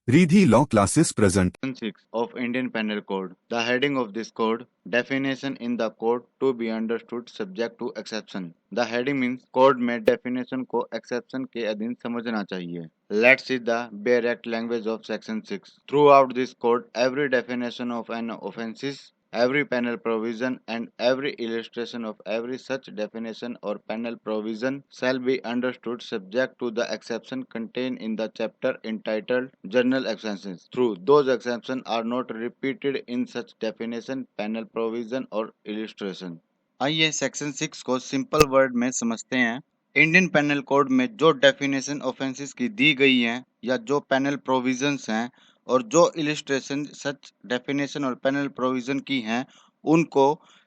Riddhi Law Classes present. Section 6 of Indian Penal Code. The heading of this code, definition in the code to be understood subject to exception. The heading means code में definition को exception के अधीन समझना चाहिए. Let's see the direct language of section 6. Throughout this code, every definition of an offence is every penal provision and every illustration of every such definition or penal provision shall be understood subject to the exception contained in the chapter entitled General Exceptions. Through those exceptions are not repeated in such definition, penal provision or illustration. आइए section 6 को simple word में समझते हैं. Indian panel code में जो definition offences की दी गई हैं या जो पेनल प्रोविजंस हैं और जो इलिस्ट्रेशन सच डेफिनेशन और पेनल प्रोविजन की हैं उनको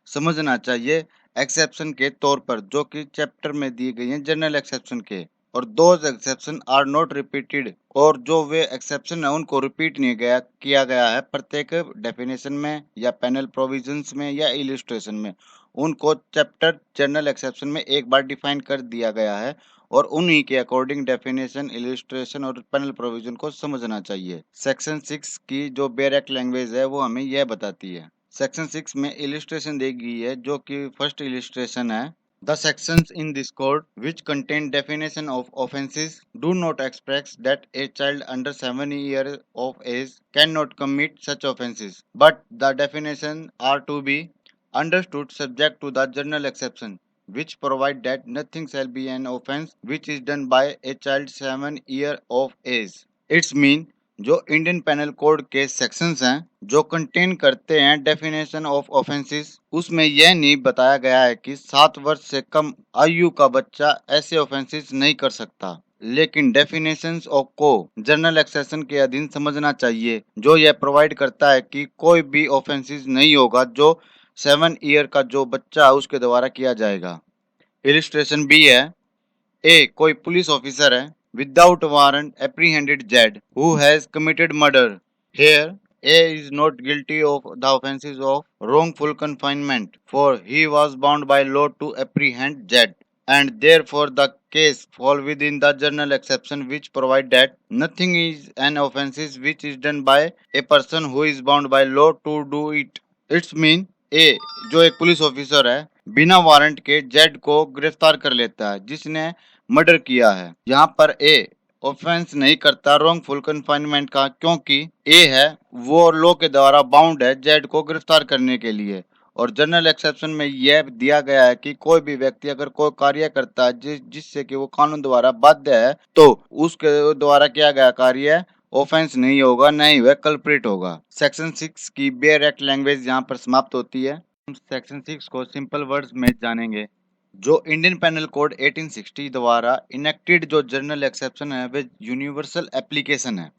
समझना चाहिए एक्सेप्शन के तौर पर जो कि चैप्टर में दी गई हैं जनरल एक्सेप्शन के. और those exception are not repeated और जो वे एक्सेप्शन है उनको रिपीट नहीं किया गया है प्रत्येक डेफिनेशन में या पेनल प्रोविजंस में या इलिस्ट्रेशन में. उनको चैप्टर जनरल एक्सेप्शन में एक बार डिफाइन कर दिया गया है और उन्हीं के अकॉर्डिंग डेफिनेशन इलिस्ट्रेशन और पैनल प्रोविजन को समझना चाहिए. सेक्शन 6 की जो डायरेक्ट लैंग्वेज है वो हमें यह बताती है. सेक्शन 6 में इलिस्ट्रेशन दी गई है जो कि फर्स्ट इलिस्ट्रेशन है. The sections in this code which contain definition of offences do not express that a child under 7 years of age cannot commit such offences, but the definitions are to be understood subject to the general exception which provide that nothing shall be an offence which is done by a child 7 year of age. It's mean जो Indian panel code के sections हैं जो contain करते हैं definition of offences उसमें यह नहीं बताया गया है कि 7 वर्ष से कम आयु का बच्चा ऐसे ऑफेंसेस नहीं कर सकता. लेकिन डेफिनेशंस ऑफ को जनरल एक्सेप्शन के अधीन समझना चाहिए जो यह प्रोवाइड करता है कि कोई भी ऑफेंसेस नहीं होगा जो 7 ईयर का जो बच्चा है उसके द्वारा किया जाएगा. इलिस्ट्रेशन बी है. ए कोई पुलिस ऑफिसर है without warrant apprehended Z who has committed murder. Here A is not guilty of the offences of wrongful confinement for he was bound by law to apprehend Z and therefore the case fall within the general exception which provide that nothing is an offences which is done by a person who is bound by law to do it. It's mean A जो एक police officer है बिना warrant के Z को गिरफ्तार कर लेता है जिसने मर्डर किया है. यहाँ पर ए ऑफेंस नहीं करता रॉन्गफुल कन्फाइनमेंट का क्योंकि ए है वो लॉ के द्वारा बाउंड है जेड को गिरफ्तार करने के लिए. और जनरल एक्सेप्शन में यह दिया गया है कि कोई भी व्यक्ति अगर कोई कार्य करता है जिससे कि वो कानून द्वारा बाध्य है तो उसके द्वारा किया गया कार्य ऑफेंस नहीं होगा न ही वह कल्प्रिट होगा. सेक्शन 6 की डायरेक्ट लैंग्वेज यहाँ पर समाप्त होती है. हम सेक्शन 6 को सिंपल वर्ड्स में जानेंगे. जो इंडियन पेनल कोड 1860 द्वारा इनेक्टेड जो जनरल एक्सेप्शन है वे यूनिवर्सल एप्लीकेशन है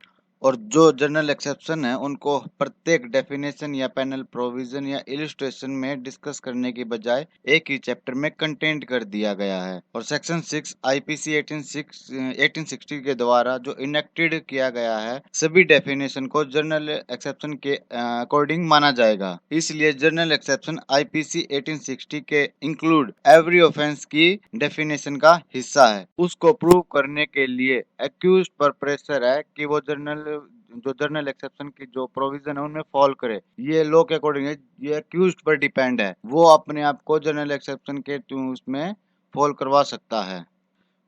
और जो जनरल एक्सेप्शन है उनको प्रत्येक डेफिनेशन या पैनल प्रोविजन या इलिस्ट्रेशन में डिस्कस करने की बजाय एक ही चैप्टर में कंटेंट कर दिया गया है. और सेक्शन 6 आईपीसी 1860 के द्वारा जो इनेक्टेड किया गया है सभी डेफिनेशन को जनरल एक्सेप्शन के अकॉर्डिंग माना जाएगा. इसलिए जनरल एक्सेप्शन आईपीसी 1860 के इंक्लूड एवरी ऑफेंस की डेफिनेशन का हिस्सा है. उसको प्रूव करने के लिए एक्यूज्ड पर प्रेशर है कि वो जनरल एक्सेप्शन की जो प्रोविजन है उनमें फॉल करे. ये लॉ के अकॉर्डिंग है ये एक्यूज्ड पर डिपेंड है वो अपने आप को जनरल एक्सेप्शन के उसमें फॉल करवा सकता है.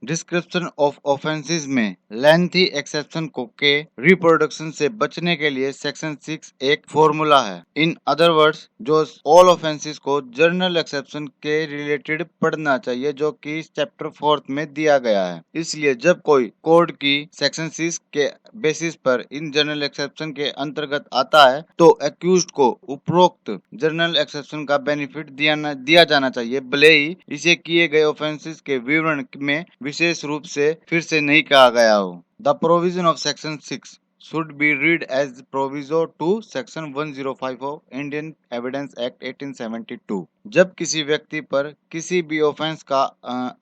डिस्क्रिप्शन ऑफ ऑफेंसेस में लेंथी एक्सेप्शन को के रिप्रोडक्शन से बचने के लिए सेक्शन 6 एक फॉर्मूला है. इन अदर वर्ड्स जो ऑल ऑफेंसेस को जनरल एक्सेप्शन के रिलेटेड पढ़ना चाहिए जो कि इस चैप्टर 4 में दिया गया है. इसलिए जब कोई कोड की सेक्शन 6 के बेसिस पर इन जनरल एक्सेप्शन के अंतर्गत आता है तो एक्यूज्ड को उपरोक्त जनरल एक्सेप्शन का बेनिफिट दिया जाना चाहिए भले ही इसे किए गए ऑफेंसेस के विवरण में विशेष रूप से फिर से नहीं कहा गया हो. The provision of section 6 should be read as proviso to section 105 of Indian Evidence Act 1872. जब किसी व्यक्ति पर किसी भी ऑफेंस का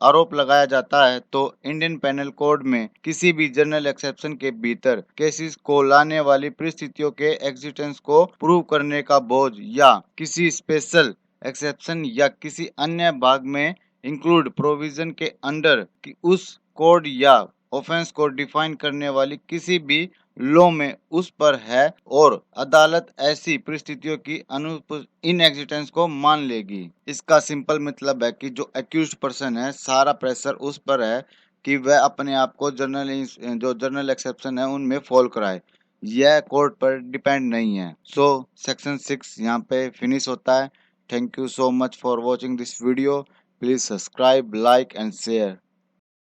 आरोप लगाया जाता है तो इंडियन पेनल कोड में किसी भी जनरल एक्सेप्शन के भीतर केसेस को लाने वाली परिस्थितियों के एग्जिस्टेंस को प्रूव करने का बोझ या किसी स्पेशल एक्सेप्शन या किसी अन्य भाग में इंक्लूड प्रोविजन के अंडर कि उस कोड या ऑफेंस को डिफाइन करने वाली किसी भी लॉ में उस पर है और अदालत ऐसी परिस्थितियों की इन एग्जिस्टेंस को मान लेगी। इसका सिंपल मतलब है कि जो एक्यूज्ड पर्सन है सारा प्रेशर उस पर है कि वह अपने आप को जर्नल एक्सेप्शन है उनमें फॉल कराए। यह कोर्ट पर डिपेंड नहीं है। सो सेक्शन 6 यहाँ पे फिनिश होता है। Thank you so much for watching this video. Please subscribe, like and share.